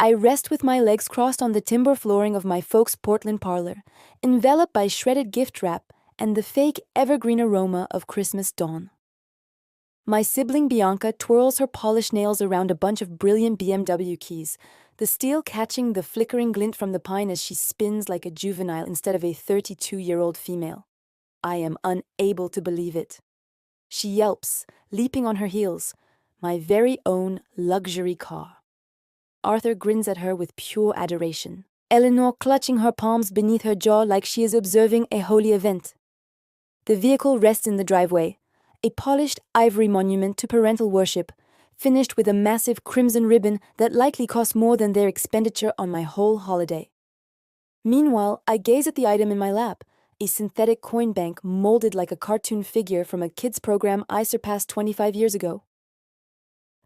I rest with my legs crossed on the timber flooring of my folks' Portland parlor, enveloped by shredded gift wrap and the fake evergreen aroma of Christmas dawn. My sibling Bianca twirls her polished nails around a bunch of brilliant BMW keys, the steel catching the flickering glint from the pine as she spins like a juvenile instead of a 32-year-old female. I am unable to believe it. She yelps, leaping on her heels. My very own luxury car. Arthur grins at her with pure adoration, Eleanor clutching her palms beneath her jaw like she is observing a holy event. The vehicle rests in the driveway, a polished ivory monument to parental worship, finished with a massive crimson ribbon that likely cost more than their expenditure on my whole holiday. Meanwhile, I gaze at the item in my lap, a synthetic coin bank molded like a cartoon figure from a kids' program I surpassed 25 years ago.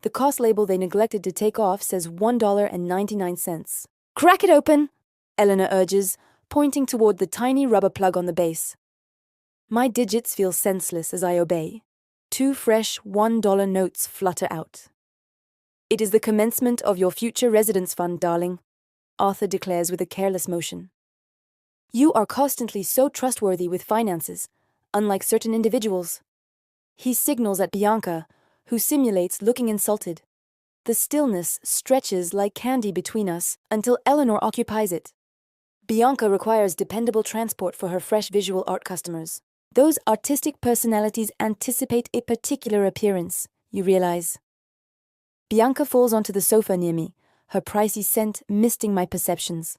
The cost label they neglected to take off says $1.99. "Crack it open," Eleanor urges, pointing toward the tiny rubber plug on the base. My digits feel senseless as I obey. 2 fresh $1 notes flutter out. "It is the commencement of your future residence fund, darling," Arthur declares with a careless motion. "You are constantly so trustworthy with finances, unlike certain individuals." He signals at Bianca, who simulates looking insulted. The stillness stretches like candy between us until Eleanor occupies it. Bianca requires dependable transport for her fresh visual art customers. Those artistic personalities anticipate a particular appearance, you realize. Bianca falls onto the sofa near me, her pricey scent misting my perceptions.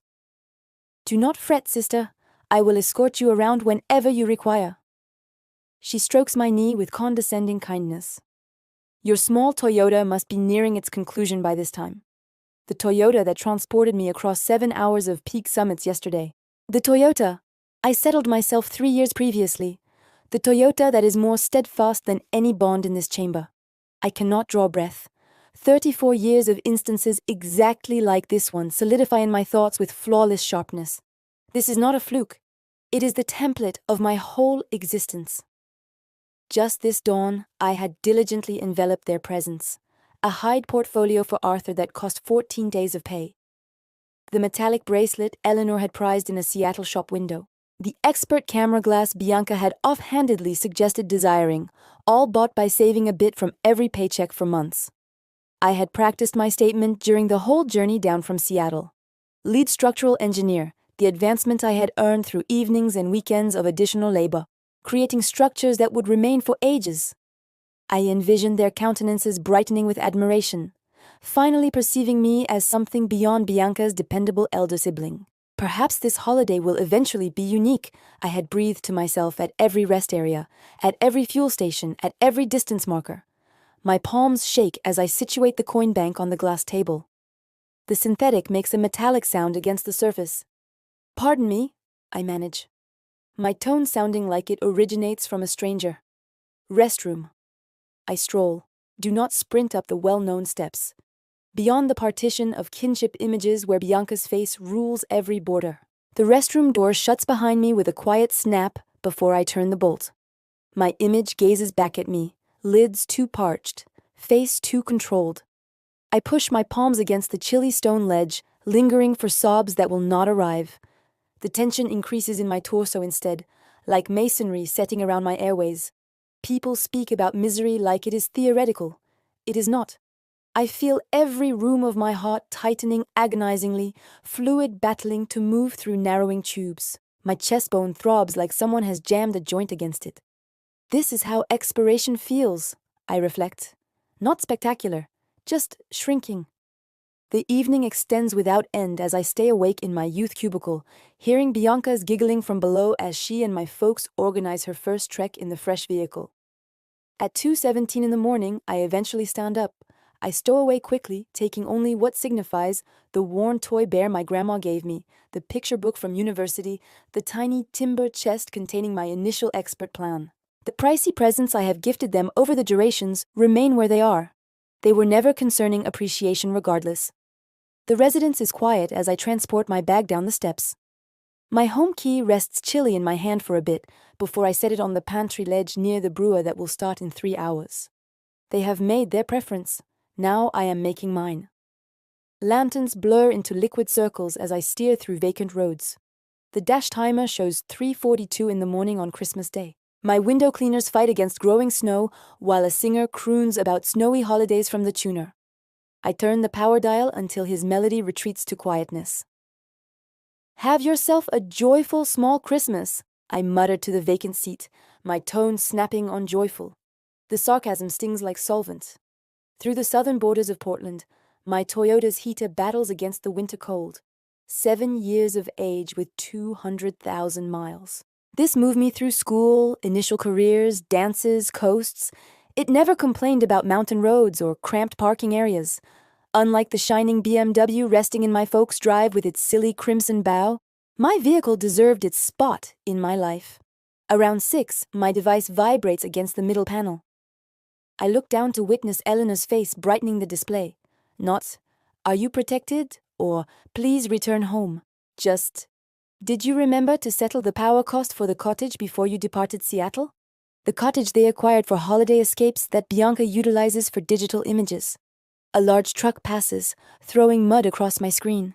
"Do not fret, sister. I will escort you around whenever you require." She strokes my knee with condescending kindness. "Your small Toyota must be nearing its conclusion by this time." The Toyota that transported me across 7 hours of peak summits yesterday. The Toyota I settled myself 3 years previously. The Toyota that is more steadfast than any bond in this chamber. I cannot draw breath. 34 years of instances exactly like this one solidify in my thoughts with flawless sharpness. This is not a fluke. It is the template of my whole existence. Just this dawn, I had diligently enveloped their presence. A hide portfolio for Arthur that cost 14 days of pay. The metallic bracelet Eleanor had prized in a Seattle shop window. The expert camera glass Bianca had offhandedly suggested desiring, all bought by saving a bit from every paycheck for months. I had practiced my statement during the whole journey down from Seattle. Lead structural engineer, the advancement I had earned through evenings and weekends of additional labor, creating structures that would remain for ages. I envisioned their countenances brightening with admiration, finally perceiving me as something beyond Bianca's dependable elder sibling. Perhaps this holiday will eventually be unique, I had breathed to myself at every rest area, at every fuel station, at every distance marker. My palms shake as I situate the coin bank on the glass table. The synthetic makes a metallic sound against the surface. "Pardon me," I manage, my tone sounding like it originates from a stranger. "Restroom." I stroll. Do not sprint up the well-known steps. Beyond the partition of kinship images where Bianca's face rules every border. The restroom door shuts behind me with a quiet snap before I turn the bolt. My image gazes back at me, lids too parched, face too controlled. I push my palms against the chilly stone ledge, lingering for sobs that will not arrive. The tension increases in my torso instead, like masonry setting around my airways. People speak about misery like it is theoretical. It is not. I feel every room of my heart tightening agonizingly, fluid battling to move through narrowing tubes. My chest bone throbs like someone has jammed a joint against it. This is how expiration feels, I reflect. Not spectacular, just shrinking. The evening extends without end as I stay awake in my youth cubicle, hearing Bianca's giggling from below as she and my folks organize her first trek in the fresh vehicle. At 2:17 in the morning, I eventually stand up. I stow away quickly, taking only what signifies the worn toy bear my grandma gave me, the picture book from university, the tiny timber chest containing my initial expert plan. The pricey presents I have gifted them over the durations remain where they are. They were never concerning appreciation regardless. The residence is quiet as I transport my bag down the steps. My home key rests chilly in my hand for a bit before I set it on the pantry ledge near the brewer that will start in 3 hours. They have made their preference. Now I am making mine. Lanterns blur into liquid circles as I steer through vacant roads. The dash timer shows 3:42 in the morning on Christmas Day. My window cleaners fight against growing snow while a singer croons about snowy holidays from the tuner. I turn the power dial until his melody retreats to quietness. "Have yourself a joyful small Christmas," I muttered to the vacant seat, my tone snapping on joyful. The sarcasm stings like solvent. Through the southern borders of Portland, my Toyota's heater battles against the winter cold. 7 years of age with 200,000 miles. This moved me through school, initial careers, dances, coasts. It never complained about mountain roads or cramped parking areas. Unlike the shining BMW resting in my folks' drive with its silly crimson bow, my vehicle deserved its spot in my life. Around 6, my device vibrates against the middle panel. I look down to witness Eleanor's face brightening the display. Not, "Are you protected?" or "Please return home." Just, "Did you remember to settle the power cost for the cottage before you departed Seattle?" The cottage they acquired for holiday escapes that Bianca utilizes for digital images. A large truck passes, throwing mud across my screen.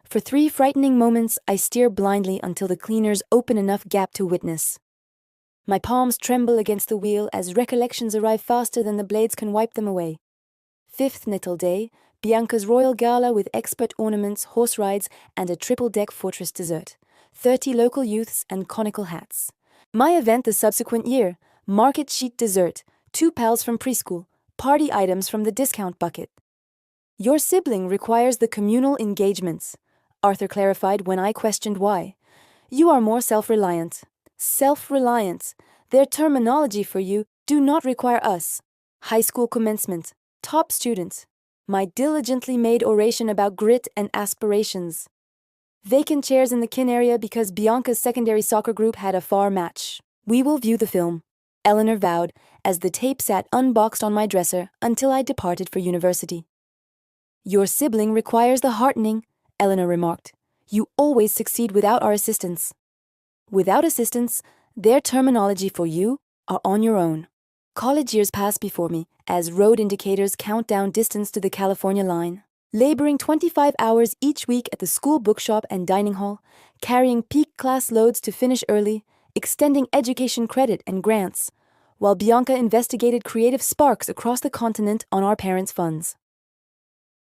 For 3 frightening moments, I steer blindly until the cleaners open enough gap to witness. My palms tremble against the wheel as recollections arrive faster than the blades can wipe them away. 5th Knittle Day, Bianca's royal gala with expert ornaments, horse rides, and a triple-deck fortress dessert. 30 local youths and conical hats. My event the subsequent year, market sheet dessert, 2 pals from preschool, party items from the discount bucket. "Your sibling requires the communal engagements," Arthur clarified when I questioned why. "You are more self-reliant." Self-reliant. Their terminology for you, do not require us. High school commencement. Top student. My diligently made oration about grit and aspirations. Vacant chairs in the kin area because Bianca's secondary soccer group had a far match. "We will view the film," Eleanor vowed, as the tape sat unboxed on my dresser until I departed for university. "Your sibling requires the heartening," Eleanor remarked. "You always succeed without our assistance." Without assistance, their terminology for you are on your own. College years pass before me as road indicators count down distance to the California line. Laboring 25 hours each week at the school bookshop and dining hall, carrying peak class loads to finish early, extending education credit and grants, while Bianca investigated creative sparks across the continent on our parents' funds.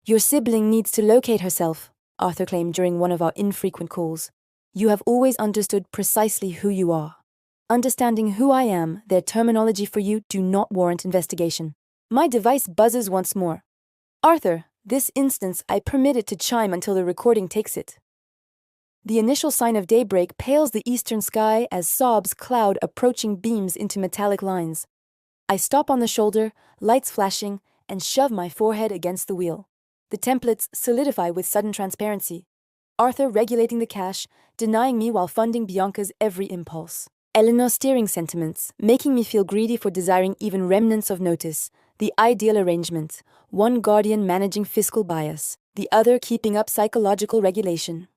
"Your sibling needs to locate herself," Arthur claimed during one of our infrequent calls. "You have always understood precisely who you are. Understanding who I am, their terminology for you do not warrant investigation." My device buzzes once more. "Arthur, this instance I permit it to chime until the recording takes it." The initial sign of daybreak pales the eastern sky as sobs cloud approaching beams into metallic lines. I stop on the shoulder, lights flashing, and shove my forehead against the wheel. The templates solidify with sudden transparency. Arthur regulating the cash, denying me while funding Bianca's every impulse. Eleanor steering sentiments, making me feel greedy for desiring even remnants of notice. The ideal arrangement, one guardian managing fiscal bias, the other keeping up psychological regulation.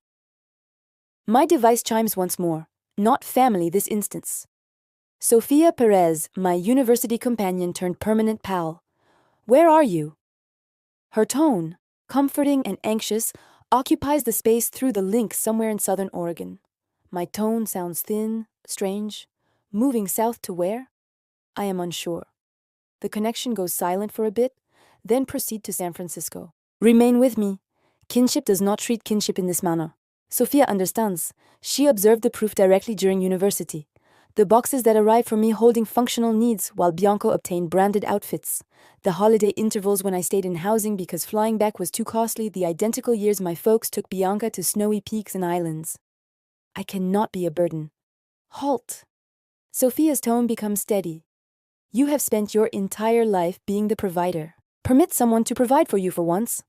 My device chimes once more, not family this instance. Sophia Perez, my university companion turned permanent pal. "Where are you?" Her tone, comforting and anxious, occupies the space through the link somewhere in southern Oregon. My tone sounds thin, strange. Moving south to where? I am unsure. The connection goes silent for a bit, then proceed to San Francisco. "Remain with me. Kinship does not treat kinship in this manner." Sophia understands. She observed the proof directly during university. The boxes that arrived for me holding functional needs while Bianco obtained branded outfits. The holiday intervals when I stayed in housing because flying back was too costly. The identical years my folks took Bianca to snowy peaks and islands. I cannot be a burden. Halt. Sophia's tone becomes steady. You have spent your entire life being the provider. Permit someone to provide for you for once.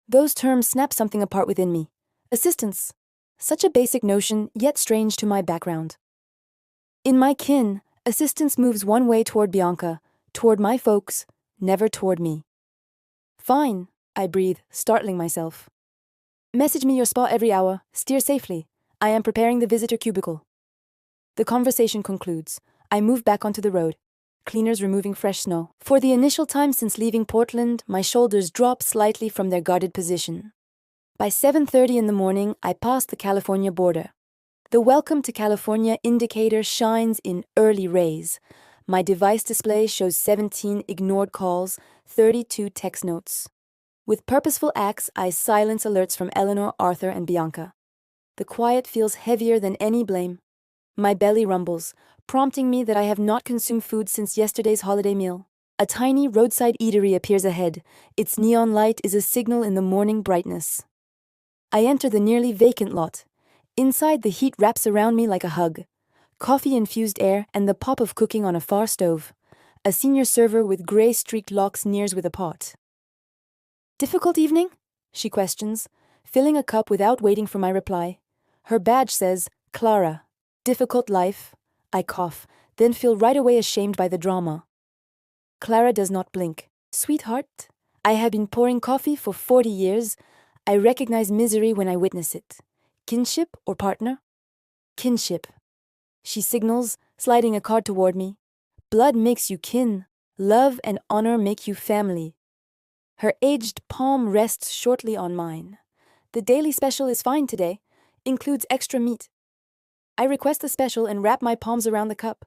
Those terms snap something apart within me. Assistance. Such a basic notion, yet strange to my background. In my kin, assistance moves one way toward Bianca, toward my folks, never toward me. "Fine," I breathe, startling myself. "Message me your spot every hour. Steer safely. I am preparing the visitor cubicle." The conversation concludes. I move back onto the road. cleaners removing fresh snow. For the initial time since leaving Portland, my shoulders drop slightly from their guarded position. By 7:30 in the morning, I pass the California border. The Welcome to California indicator shines in early rays. My device display shows 17 ignored calls, 32 text notes. With purposeful acts, I silence alerts from Eleanor, Arthur, and Bianca. The quiet feels heavier than any blame. My belly rumbles, prompting me that I have not consumed food since yesterday's holiday meal. A tiny roadside eatery appears ahead. Its neon light is a signal in the morning brightness. I enter the nearly vacant lot. Inside, the heat wraps around me like a hug. Coffee-infused air and the pop of cooking on a far stove. A senior server with gray-streaked locks nears with a pot. "Difficult evening?" she questions, filling a cup without waiting for my reply. Her badge says, "Clara. Difficult life." I cough, then feel right away ashamed by the drama. Clara does not blink. "Sweetheart, I have been pouring coffee for 40 years. I recognize misery when I witness it. Kinship or partner?" "Kinship." She signals, sliding a card toward me. "Blood makes you kin. Love and honor make you family." Her aged palm rests shortly on mine. "The daily special is fine today. Includes extra meat." I request the special and wrap my palms around the cup.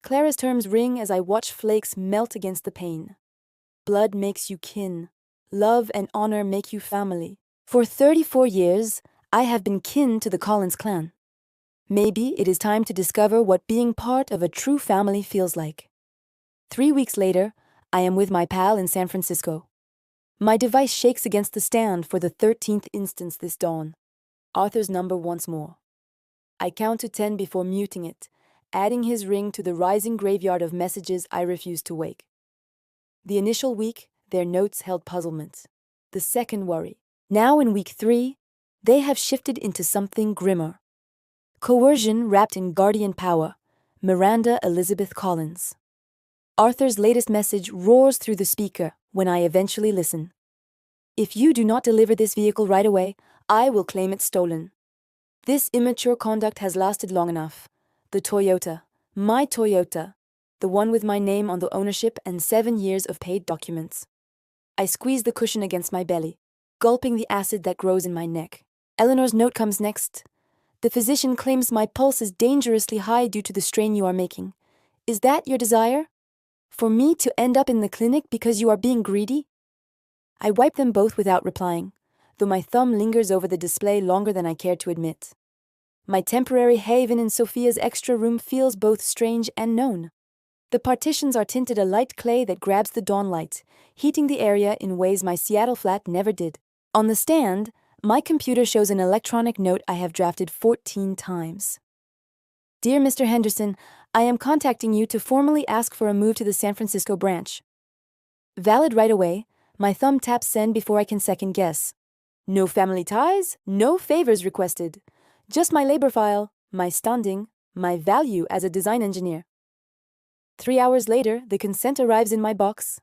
Clara's terms ring as I watch flakes melt against the pane. "Blood makes you kin. Love and honor make you family." For 34 years, I have been kin to the Collins clan. Maybe it is time to discover what being part of a true family feels like. 3 weeks later, I am with my pal in San Francisco. My device shakes against the stand for the 13th instance this dawn. Arthur's number once more. I count to 10 before muting it, adding his ring to the rising graveyard of messages I refuse to wake. The initial week, their notes held puzzlement. The second worry. Now in week 3, they have shifted into something grimmer. Coercion wrapped in guardian power. Miranda Elizabeth Collins. Arthur's latest message roars through the speaker when I eventually listen. "If you do not deliver this vehicle right away, I will claim it stolen." This immature conduct has lasted long enough. The Toyota, my Toyota, the one with my name on the ownership and 7 years of paid documents. I squeeze the cushion against my belly, gulping the acid that grows in my neck. Eleanor's note comes next. "The physician claims my pulse is dangerously high due to the strain you are making. Is that your desire? For me to end up in the clinic because you are being greedy?" I wipe them both without replying, though my thumb lingers over the display longer than I care to admit. My temporary haven in Sophia's extra room feels both strange and known. The partitions are tinted a light clay that grabs the dawn light, heating the area in ways my Seattle flat never did. On the stand, my computer shows an electronic note I have drafted 14 times. "Dear Mr. Henderson, I am contacting you to formally ask for a move to the San Francisco branch." Valid right away, my thumb taps send before I can second guess. No family ties, no favors requested. Just my labor file, my standing, my value as a design engineer. 3 hours later, the consent arrives in my box.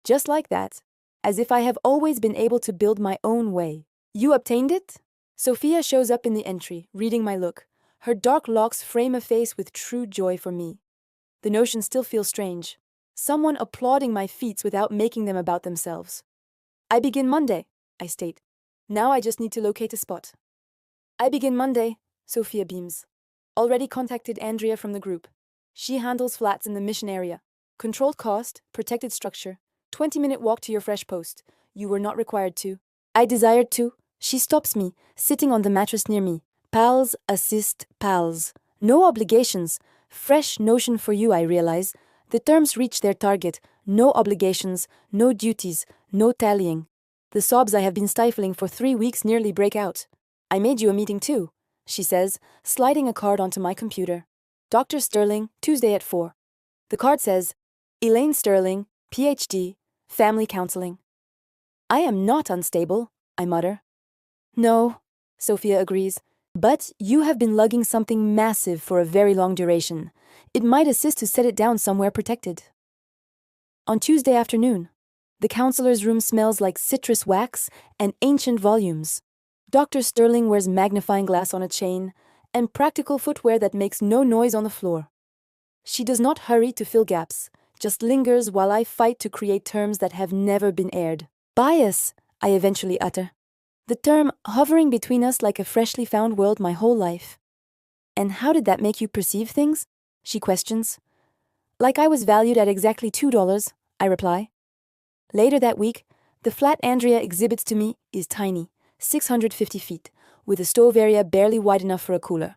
Just like that, as if I have always been able to build my own way. "You obtained it?" Sophia shows up in the entry, reading my look. Her dark locks frame a face with true joy for me. The notion still feels strange. Someone applauding my feats without making them about themselves. "I begin Monday," I state. "Now I just need to locate a spot." "I begin Monday," Sophia beams. "Already contacted Andrea from the group. She handles flats in the mission area. Controlled cost, protected structure, 20-minute walk to your fresh post. You were not required to." I desired to. She stops me, sitting on the mattress near me. Pals assist pals. No obligations. Fresh notion for you, I realize. The terms reach their target. No obligations, no duties, no tallying. The sobs I have been stifling for 3 weeks nearly break out. "I made you a meeting too," she says, sliding a card onto my computer. "Dr. Sterling, Tuesday at 4. The card says, "Elaine Sterling, PhD, Family Counseling." I am not unstable, I mutter. "No," Sophia agrees. "But you have been lugging something massive for a very long duration. It might assist to set it down somewhere protected." On Tuesday afternoon, the counselor's room smells like citrus wax and ancient volumes. Dr. Sterling wears magnifying glass on a chain and practical footwear that makes no noise on the floor. She does not hurry to fill gaps, just lingers while I fight to create terms that have never been aired. Bias, I eventually utter. The term hovering between us like a freshly found world my whole life. And how did that make you perceive things? She questions. Like I was valued at exactly $2, I reply. Later that week, the flat Andrea exhibits to me is tiny, 650 feet, with a stove area barely wide enough for a cooler.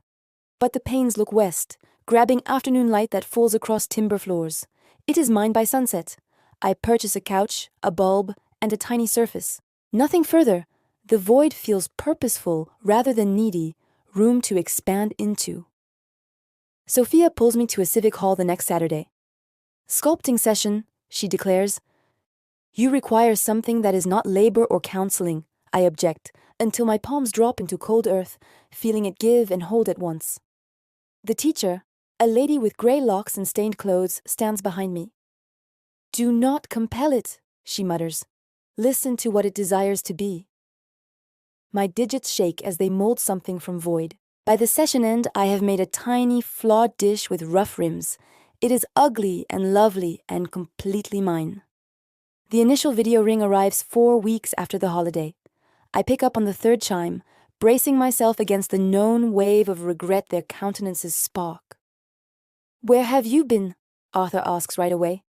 But the panes look west, grabbing afternoon light that falls across timber floors. It is mine by sunset. I purchase a couch, a bulb, and a tiny surface. Nothing further. The void feels purposeful rather than needy, room to expand into. Sophia pulls me to a civic hall the next Saturday. Sculpting session, she declares. You require something that is not labor or counseling, I object, until my palms drop into cold earth, feeling it give and hold at once. The teacher, a lady with gray locks and stained clothes, stands behind me. Do not compel it, she mutters. Listen to what it desires to be. My digits shake as they mold something from void. By the session end, I have made a tiny, flawed dish with rough rims. It is ugly and lovely and completely mine. The initial video ring arrives 4 weeks after the holiday. I pick up on the third chime, bracing myself against the known wave of regret their countenances spark. Where have you been? Arthur asks right away.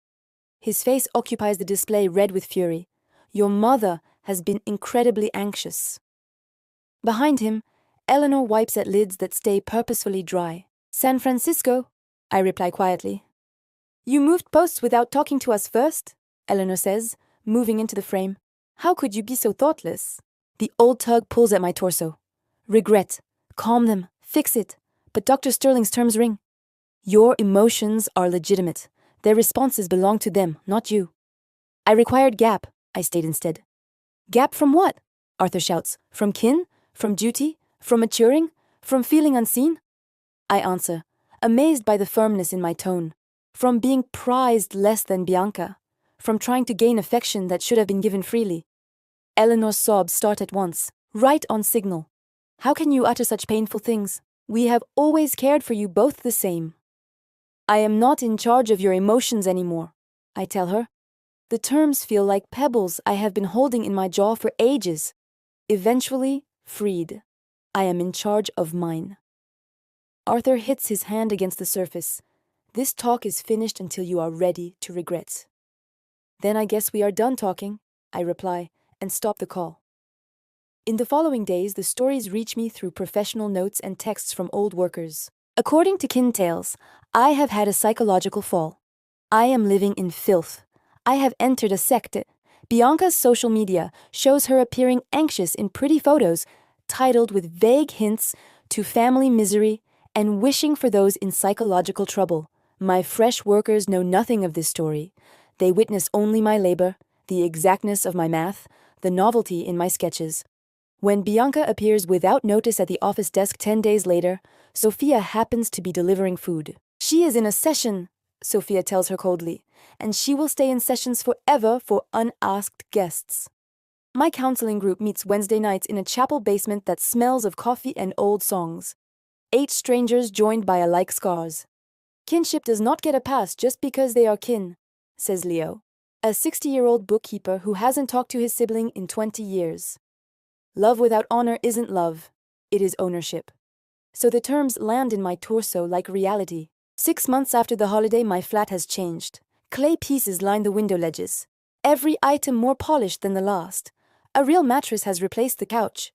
His face occupies the display red with fury. Your mother has been incredibly anxious. Behind him, Eleanor wipes at lids that stay purposefully dry. San Francisco, I reply quietly. You moved posts without talking to us first, Eleanor says, moving into the frame. How could you be so thoughtless? The old tug pulls at my torso. Regret. Calm them. Fix it. But Dr. Sterling's terms ring. Your emotions are legitimate. Their responses belong to them, not you. I required gap, I state instead. Gap from what? Arthur shouts. From kin? From duty? From maturing? From feeling unseen? I answer, amazed by the firmness in my tone. From being prized less than Bianca. From trying to gain affection that should have been given freely. Eleanor's sobs start at once, right on signal. How can you utter such painful things? We have always cared for you both the same. I am not in charge of your emotions anymore, I tell her. The terms feel like pebbles I have been holding in my jaw for ages. Eventually, freed. I am in charge of mine. Arthur hits his hand against the surface. This talk is finished until you are ready to regret. Then I guess we are done talking, I reply, and stop the call. In the following days, the stories reach me through professional notes and texts from old workers. According to Kin Tales, I have had a psychological fall. I am living in filth. I have entered a secte. Bianca's social media shows her appearing anxious in pretty photos, titled with vague hints to family misery and wishing for those in psychological trouble. My fresh workers know nothing of this story. They witness only my labor, the exactness of my math, the novelty in my sketches. When Bianca appears without notice at the office desk 10 days later, Sophia happens to be delivering food. She is in a session, Sophia tells her coldly, and she will stay in sessions forever for unasked guests. My counseling group meets Wednesday nights in a chapel basement that smells of coffee and old songs. 8 strangers joined by alike scars. Kinship does not get a pass just because they are kin, says Leo, a 60-year-old bookkeeper who hasn't talked to his sibling in 20 years. Love without honor isn't love, it is ownership. So the terms land in my torso like reality. 6 months after the holiday, my flat has changed. Clay pieces line the window ledges, every item more polished than the last. A real mattress has replaced the couch.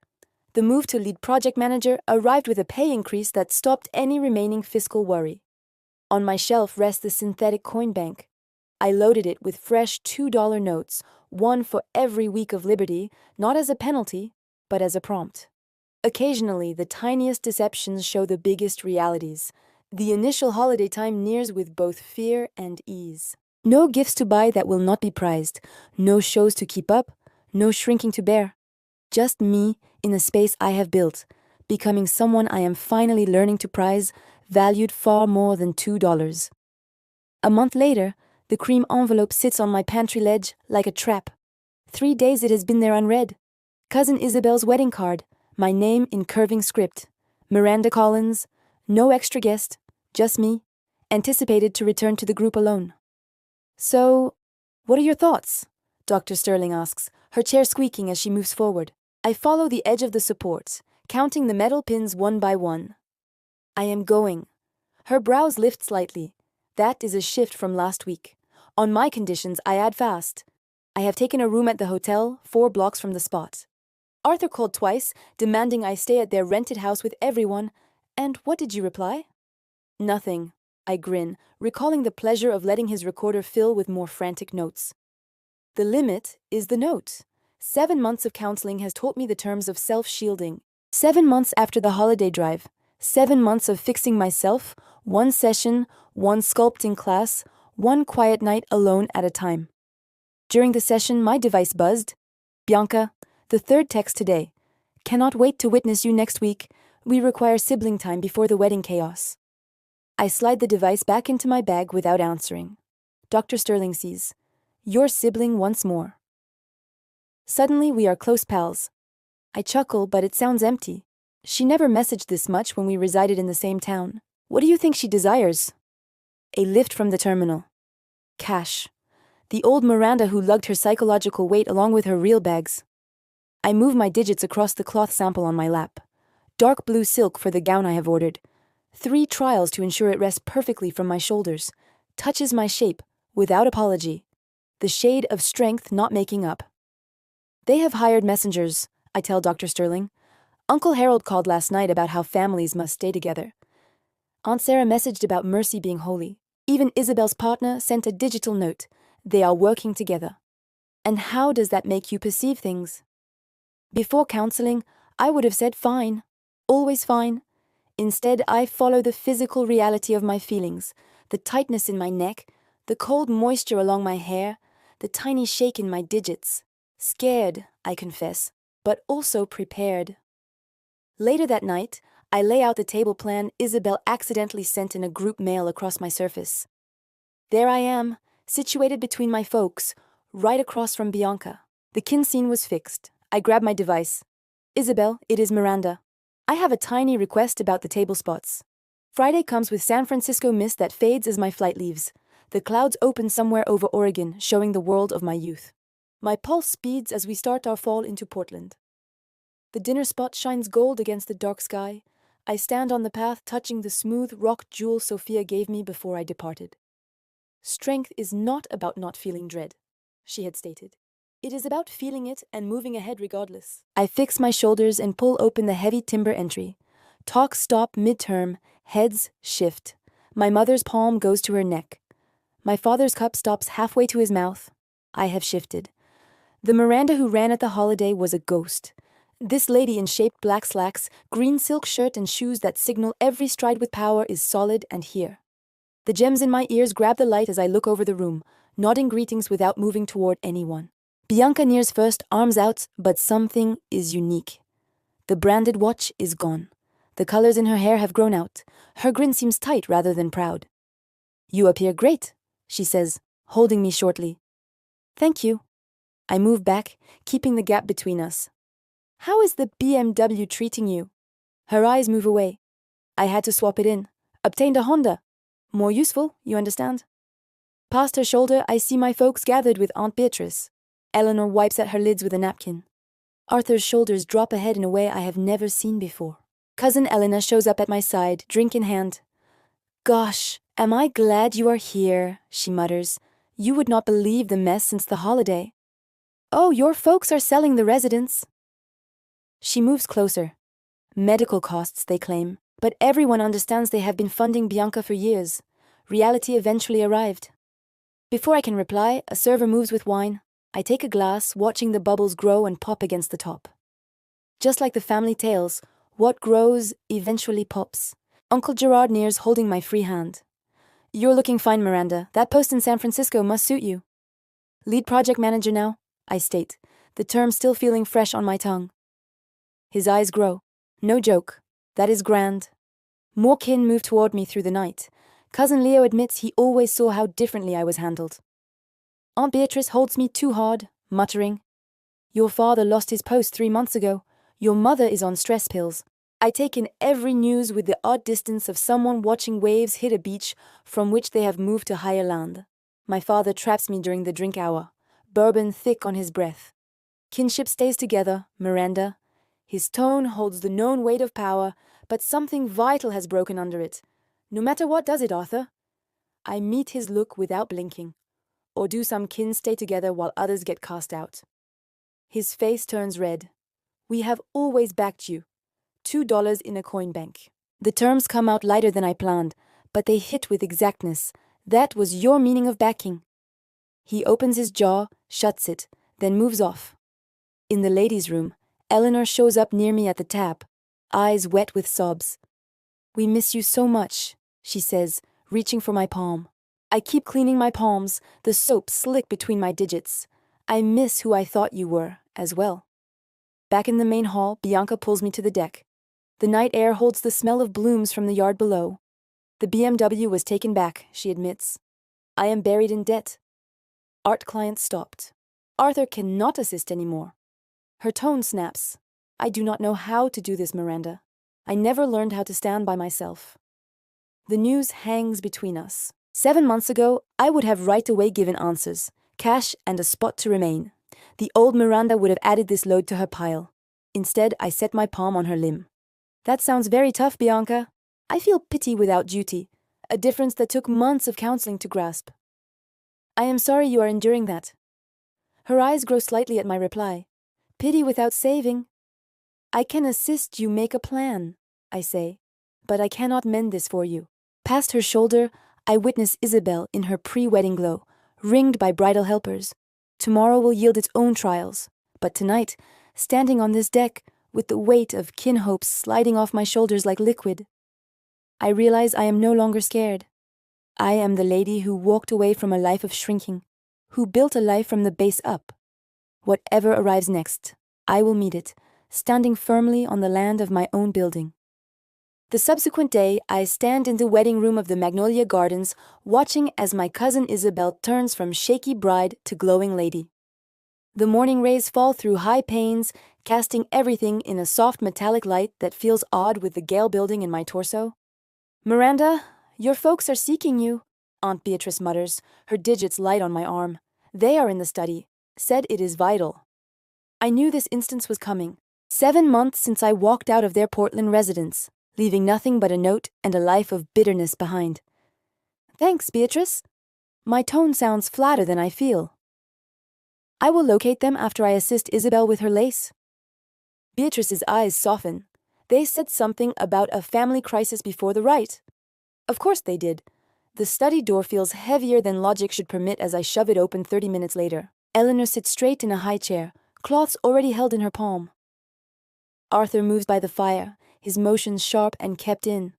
The move to lead project manager arrived with a pay increase that stopped any remaining fiscal worry. On my shelf rests the synthetic coin bank. I loaded it with fresh $2 notes, one for every week of liberty, not as a penalty, but as a prompt. Occasionally, the tiniest deceptions show the biggest realities. The initial holiday time nears with both fear and ease. No gifts to buy that will not be prized, no shows to keep up, no shrinking to bear. Just me in a space I have built, becoming someone I am finally learning to prize, valued far more than $2. A month later, the cream envelope sits on my pantry ledge like a trap. 3 days it has been there unread. Cousin Isabel's wedding card, my name in curving script. Miranda Collins, no extra guest, just me, anticipated to return to the group alone. So, what are your thoughts? Dr. Sterling asks, her chair squeaking as she moves forward. I follow the edge of the support, counting the metal pins one by one. I am going. Her brows lift slightly. That is a shift from last week. On my conditions, I add fast. I have taken a room at the hotel, 4 blocks from the spot. Arthur called twice, demanding I stay at their rented house with everyone. And what did you reply? Nothing. I grin, recalling the pleasure of letting his recorder fill with more frantic notes. The limit is the note. 7 months of counseling has taught me the terms of self-shielding. 7 months after the holiday drive. 7 months of fixing myself, 1 session, 1 sculpting class, 1 quiet night alone at a time. During the session, my device buzzed. Bianca, the 3rd text today. Cannot wait to witness you next week. We require sibling time before the wedding chaos. I slide the device back into my bag without answering. Dr. Sterling sees. Your sibling once more. Suddenly, we are close pals. I chuckle, but it sounds empty. She never messaged this much when we resided in the same town. What do you think she desires? A lift from the terminal. Cash. The old Miranda who lugged her psychological weight along with her real bags. I move my digits across the cloth sample on my lap. Dark blue silk for the gown I have ordered. 3 trials to ensure it rests perfectly from my shoulders. Touches my shape, without apology. The shade of strength not making up. They have hired messengers, I tell Dr. Sterling. Uncle Harold called last night about how families must stay together. Aunt Sarah messaged about Mercy being holy. Even Isabel's partner sent a digital note. They are working together. And how does that make you perceive things? Before counseling, I would have said fine. Always fine. Instead, I follow the physical reality of my feelings, the tightness in my neck, the cold moisture along my hair, the tiny shake in my digits. Scared, I confess, but also prepared. Later that night, I lay out the table plan Isabel accidentally sent in a group mail across my surface. There I am, situated between my folks, right across from Bianca. The kin scene was fixed. I grab my device. Isabel, it is Miranda. I have a tiny request about the table spots. Friday comes with San Francisco mist that fades as my flight leaves. The clouds open somewhere over Oregon, showing the world of my youth. My pulse speeds as we start our fall into Portland. The dinner spot shines gold against the dark sky. I stand on the path touching the smooth rock jewel Sophia gave me before I departed. Strength is not about not feeling dread, she had stated. It is about feeling it and moving ahead regardless. I fix my shoulders and pull open the heavy timber entry. Talk stop midterm, heads shift. My mother's palm goes to her neck. My father's cup stops halfway to his mouth. I have shifted. The Miranda who ran at the holiday was a ghost. This lady in shaped black slacks, green silk shirt and shoes that signal every stride with power is solid and here. The gems in my ears grab the light as I look over the room, nodding greetings without moving toward anyone. Bianca nears first, arms out, but something is unique. The branded watch is gone. The colors in her hair have grown out. Her grin seems tight rather than proud. You appear great, she says, holding me shortly. Thank you. I move back, keeping the gap between us. How is the BMW treating you? Her eyes move away. I had to swap it in. Obtained a Honda. More useful, you understand? Past her shoulder, I see my folks gathered with Aunt Beatrice. Eleanor wipes at her lids with a napkin. Arthur's shoulders drop ahead in a way I have never seen before. Cousin Elena shows up at my side, drink in hand. Gosh, am I glad you are here, she mutters. You would not believe the mess since the holiday. Oh, your folks are selling the residence. She moves closer. Medical costs, they claim, but everyone understands they have been funding Bianca for years. Reality eventually arrived. Before I can reply, a server moves with wine. I take a glass, watching the bubbles grow and pop against the top. Just like the family tales, what grows eventually pops. Uncle Gerard nears, holding my free hand. You're looking fine, Miranda. That post in San Francisco must suit you. Lead project manager now, I state, the term still feeling fresh on my tongue. His eyes grow. No joke. That is grand. More kin move toward me through the night. Cousin Leo admits he always saw how differently I was handled. Aunt Beatrice holds me too hard, muttering, Your father lost his post 3 months ago. Your mother is on stress pills. I take in every news with the odd distance of someone watching waves hit a beach from which they have moved to higher land. My father traps me during the drink hour, bourbon thick on his breath. Kinship stays together, Miranda. His tone holds the known weight of power, but something vital has broken under it. No matter what does it, Arthur. I meet his look without blinking. Or do some kin stay together while others get cast out? His face turns red. We have always backed you. $2 in a coin bank. The terms come out lighter than I planned, but they hit with exactness. That was your meaning of backing. He opens his jaw, shuts it, then moves off. In the ladies' room, Eleanor shows up near me at the tap, eyes wet with sobs. We miss you so much, she says, reaching for my palm. I keep cleaning my palms, the soap slick between my digits. I miss who I thought you were, as well. Back in the main hall, Bianca pulls me to the deck. The night air holds the smell of blooms from the yard below. The BMW was taken back, she admits. I am buried in debt. Art client stopped. Arthur cannot assist anymore. Her tone snaps. I do not know how to do this, Miranda. I never learned how to stand by myself. The news hangs between us. 7 months ago, I would have right away given answers, cash and a spot to remain. The old Miranda would have added this load to her pile. Instead, I set my palm on her limb. That sounds very tough, Bianca. I feel pity without duty, a difference that took months of counseling to grasp. I am sorry you are enduring that. Her eyes grow slightly at my reply. Pity without saving. I can assist you make a plan, I say, but I cannot mend this for you. Past her shoulder, I witness Isabel in her pre-wedding glow, ringed by bridal helpers. Tomorrow will yield its own trials, but tonight, standing on this deck, with the weight of kin hopes sliding off my shoulders like liquid, I realize I am no longer scared. I am the lady who walked away from a life of shrinking, who built a life from the base up. Whatever arrives next, I will meet it, standing firmly on the land of my own building. The subsequent day, I stand in the wedding room of the Magnolia Gardens, watching as my cousin Isabel turns from shaky bride to glowing lady. The morning rays fall through high panes, casting everything in a soft metallic light that feels odd with the Gale building in my torso. Miranda, your folks are seeking you, Aunt Beatrice mutters, her digits light on my arm. They are in the study. Said it is vital. I knew this instance was coming. 7 months since I walked out of their Portland residence, leaving nothing but a note and a life of bitterness behind. Thanks, Beatrice. My tone sounds flatter than I feel. I will locate them after I assist Isabel with her lace. Beatrice's eyes soften. They said something about a family crisis before the rite. Of course they did. The study door feels heavier than logic should permit as I shove it open 30 minutes later. Eleanor sits straight in a high chair, cloths already held in her palm. Arthur moves by the fire, his motions sharp and kept in.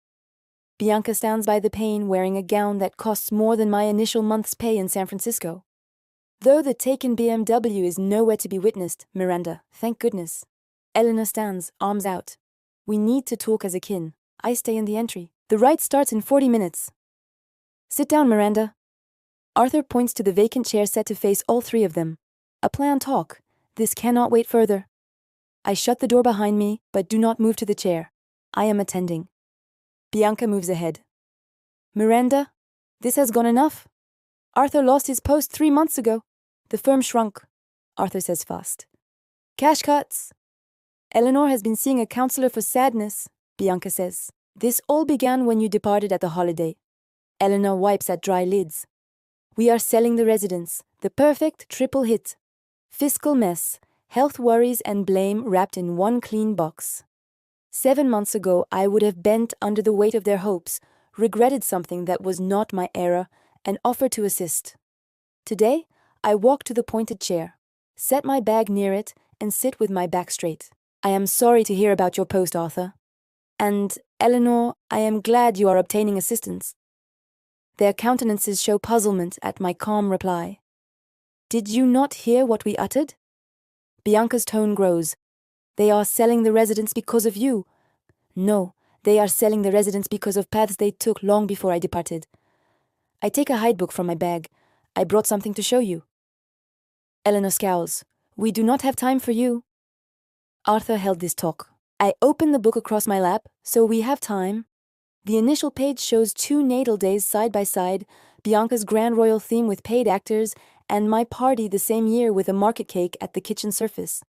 Bianca stands by the pane wearing a gown that costs more than my initial month's pay in San Francisco. Though the taken BMW is nowhere to be witnessed, Miranda, thank goodness. Eleanor stands, arms out. We need to talk as a kin. I stay in the entry. The rite starts in 40 minutes. Sit down, Miranda. Arthur points to the vacant chair set to face all three of them. A planned talk. This cannot wait further. I shut the door behind me, but do not move to the chair. I am attending. Bianca moves ahead. Miranda, this has gone enough. Arthur lost his post 3 months ago. The firm shrunk, Arthur says fast. Cash cuts. Eleanor has been seeing a counselor for sadness, Bianca says. This all began when you departed at the holiday. Eleanor wipes at dry lids. We are selling the residence, the perfect triple hit. Fiscal mess, health worries and blame wrapped in one clean box. 7 months ago, I would have bent under the weight of their hopes, regretted something that was not my era, and offered to assist. Today, I walk to the pointed chair, set my bag near it, and sit with my back straight. I am sorry to hear about your post, Arthur. And, Eleanor, I am glad you are obtaining assistance. Their countenances show puzzlement at my calm reply. Did you not hear what we uttered? Bianca's tone grows. They are selling the residence because of you. No, they are selling the residence because of paths they took long before I departed. I take a hide book from my bag. I brought something to show you. Eleanor scowls. We do not have time for you. Arthur held this talk. I open the book across my lap, so we have time. The initial page shows 2 natal days side by side, Bianca's grand royal theme with paid actors, and my party the same year with a market cake at the kitchen surface.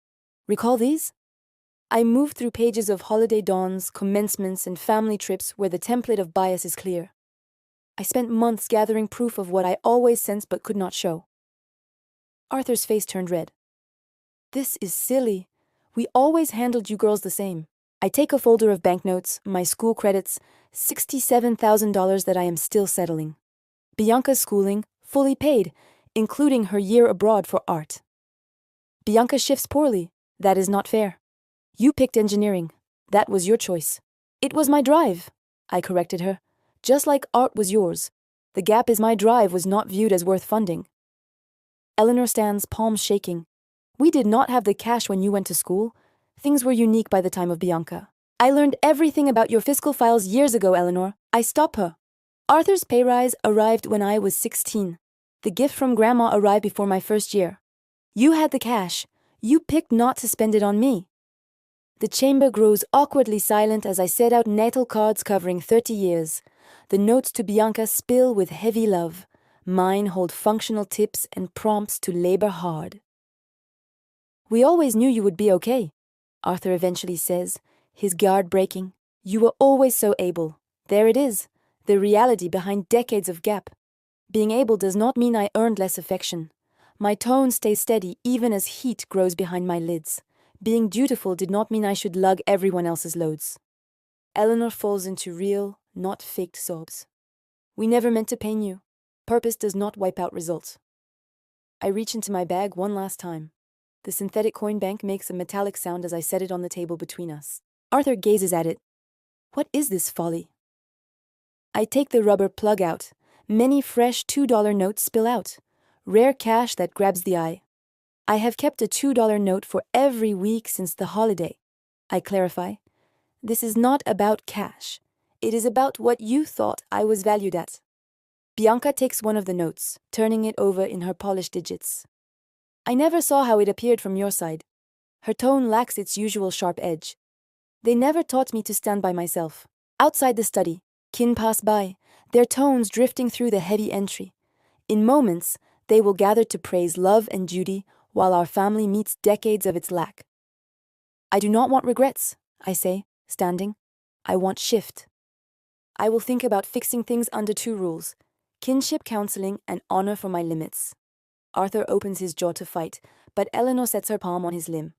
Recall these? I moved through pages of holiday dawns, commencements, and family trips where the template of bias is clear. I spent months gathering proof of what I always sensed but could not show. Arthur's face turned red. This is silly. We always handled you girls the same. I take a folder of banknotes, my school credits, $67,000 that I am still settling. Bianca's schooling, fully paid, including her year abroad for art. Bianca shifts poorly. That is not fair. You picked engineering. That was your choice. It was my drive, I corrected her. Just like art was yours. The gap is my drive was not viewed as worth funding. Eleanor stands, palms shaking. We did not have the cash when you went to school. Things were unique by the time of Bianca. I learned everything about your fiscal files years ago, Eleanor. I stop her. Arthur's pay rise arrived when I was 16. The gift from Grandma arrived before my first year. You had the cash. You picked not to spend it on me. The chamber grows awkwardly silent as I set out natal cards covering 30 years. The notes to Bianca spill with heavy love. Mine hold functional tips and prompts to labor hard. We always knew you would be okay, Arthur eventually says, his guard breaking. You were always so able. There it is, the reality behind decades of gap. Being able does not mean I earned less affection. My tone stays steady even as heat grows behind my lids. Being dutiful did not mean I should lug everyone else's loads. Eleanor falls into real, not faked sobs. We never meant to pain you. Purpose does not wipe out results. I reach into my bag one last time. The synthetic coin bank makes a metallic sound as I set it on the table between us. Arthur gazes at it. What is this folly? I take the rubber plug out. Many fresh $2 notes spill out. Rare cash that grabs the eye. I have kept a $2 note for every week since the holiday. I clarify. This is not about cash. It is about what you thought I was valued at. Bianca takes one of the notes, turning it over in her polished digits. I never saw how it appeared from your side. Her tone lacks its usual sharp edge. They never taught me to stand by myself. Outside the study, kin pass by, their tones drifting through the heavy entry. In moments, they will gather to praise love and duty while our family meets decades of its lack. I do not want regrets, I say, standing. I want shift. I will think about fixing things under 2 rules, kinship counseling and honor for my limits. Arthur opens his jaw to fight, but Eleanor sets her palm on his limb.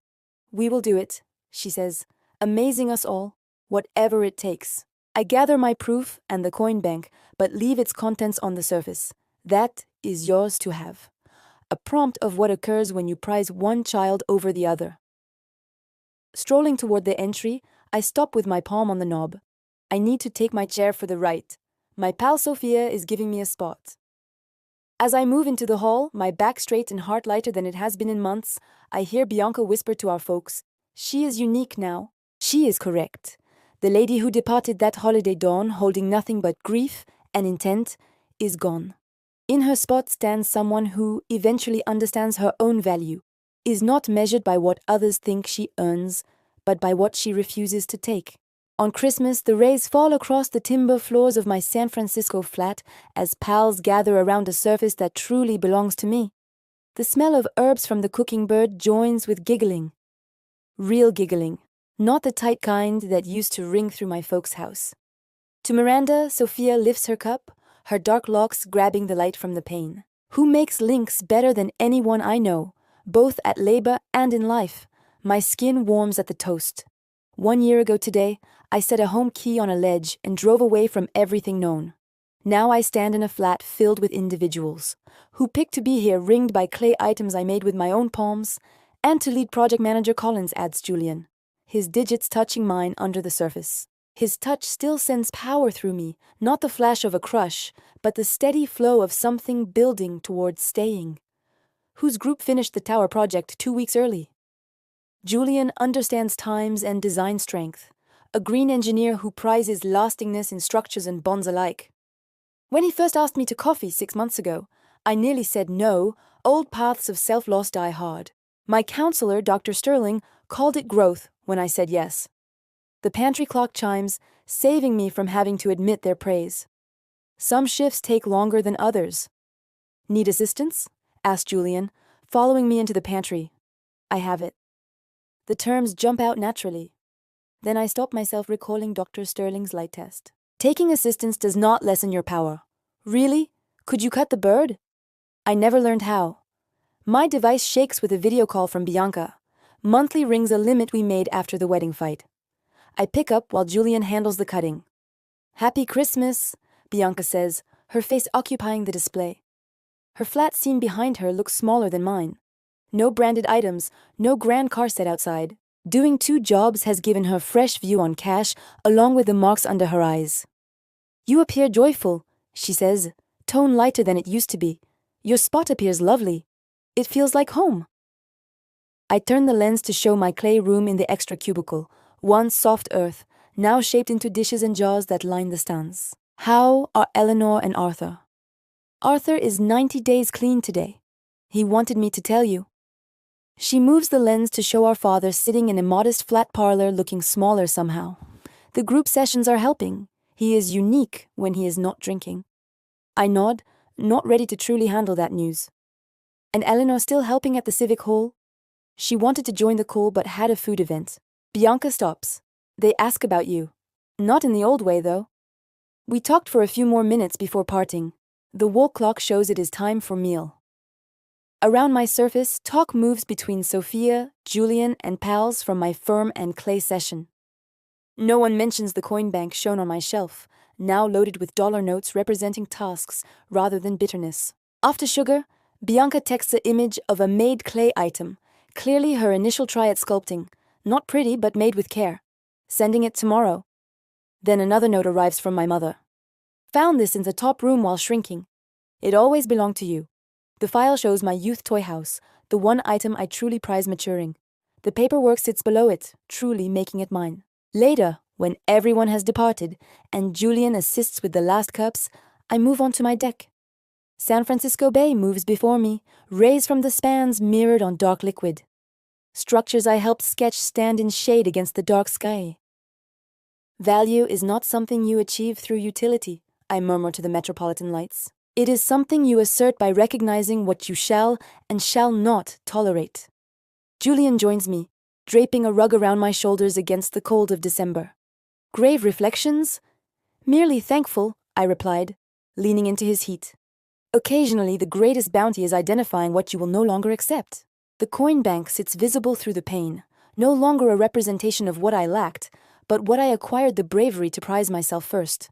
We will do it, she says, amazing us all, whatever it takes. I gather my proof and the coin bank, but leave its contents on the surface. That is yours to have. A prompt of what occurs when you prize one child over the other. Strolling toward the entry, I stop with my palm on the knob. I need to take my chair for the right. My pal Sophia is giving me a spot. As I move into the hall, my back straight and heart lighter than it has been in months, I hear Bianca whisper to our folks, she is unique now. She is correct. The lady who departed that holiday dawn holding nothing but grief and intent is gone. In her spot stands someone who eventually understands her own value, is not measured by what others think she earns, but by what she refuses to take. On Christmas, the rays fall across the timber floors of my San Francisco flat as pals gather around a surface that truly belongs to me. The smell of herbs from the cooking bird joins with giggling. Real giggling, not the tight kind that used to ring through my folks' house. To Miranda, Sophia lifts her cup, her dark locks grabbing the light from the pane. Who makes links better than anyone I know, both at labor and in life? My skin warms at the toast. 1 year ago today, I set a home key on a ledge and drove away from everything known. Now I stand in a flat filled with individuals, who picked to be here ringed by clay items I made with my own palms, and to lead project manager Collins, adds Julian, his digits touching mine under the surface. His touch still sends power through me, not the flash of a crush, but the steady flow of something building towards staying. Whose group finished the tower project 2 weeks early? Julian understands times and design strength, a green engineer who prizes lastingness in structures and bonds alike. When he first asked me to coffee 6 months ago, I nearly said no. Old paths of self-loss die hard. My counselor, Dr. Sterling, called it growth when I said yes. The pantry clock chimes, saving me from having to admit their praise. Some shifts take longer than others. Need assistance? Asked Julian, following me into the pantry. I have it. The terms jump out naturally. Then I stop myself recalling Dr. Sterling's light test. Taking assistance does not lessen your power. Really? Could you cut the bird? I never learned how. My device shakes with a video call from Bianca. Monthly rings a limit we made after the wedding fight. I pick up while Julian handles the cutting. Happy Christmas, Bianca says, her face occupying the display. Her flat scene behind her looks smaller than mine. No branded items, no grand car set outside. Doing 2 jobs has given her fresh view on cash, along with the marks under her eyes. You appear joyful, she says, tone lighter than it used to be. Your spot appears lovely. It feels like home. I turn the lens to show my clay room in the extra cubicle, once soft earth, now shaped into dishes and jars that line the stands. How are Eleanor and Arthur? Arthur is 90 days clean today. He wanted me to tell you. She moves the lens to show our father sitting in a modest flat parlor looking smaller somehow. The group sessions are helping. He is unique when he is not drinking. I nod, not ready to truly handle that news. And Eleanor still helping at the civic hall? She wanted to join the call but had a food event. Bianca stops. They ask about you. Not in the old way, though. We talked for a few more minutes before parting. The wall clock shows it is time for meal. Around my surface, talk moves between Sophia, Julian, and pals from my firm and clay session. No one mentions the coin bank shown on my shelf, now loaded with dollar notes representing tasks rather than bitterness. After sugar, Bianca texts an image of a made clay item, clearly her initial try at sculpting. Not pretty, but made with care. Sending it tomorrow. Then another note arrives from my mother. Found this in the top room while shrinking. It always belonged to you. The file shows my youth toy house, the one item I truly prize maturing. The paperwork sits below it, truly making it mine. Later, when everyone has departed, and Julian assists with the last cups, I move on to my deck. San Francisco Bay moves before me, rays from the spans mirrored on dark liquid. Structures I helped sketch stand in shade against the dark sky. Value is not something you achieve through utility, I murmur to the metropolitan lights. It is something you assert by recognizing what you shall and shall not tolerate. Julian joins me, draping a rug around my shoulders against the cold of December. Grave reflections? Merely thankful, I replied, leaning into his heat. Occasionally, the greatest bounty is identifying what you will no longer accept. The coin bank sits visible through the pain, no longer a representation of what I lacked, but what I acquired the bravery to prize myself first.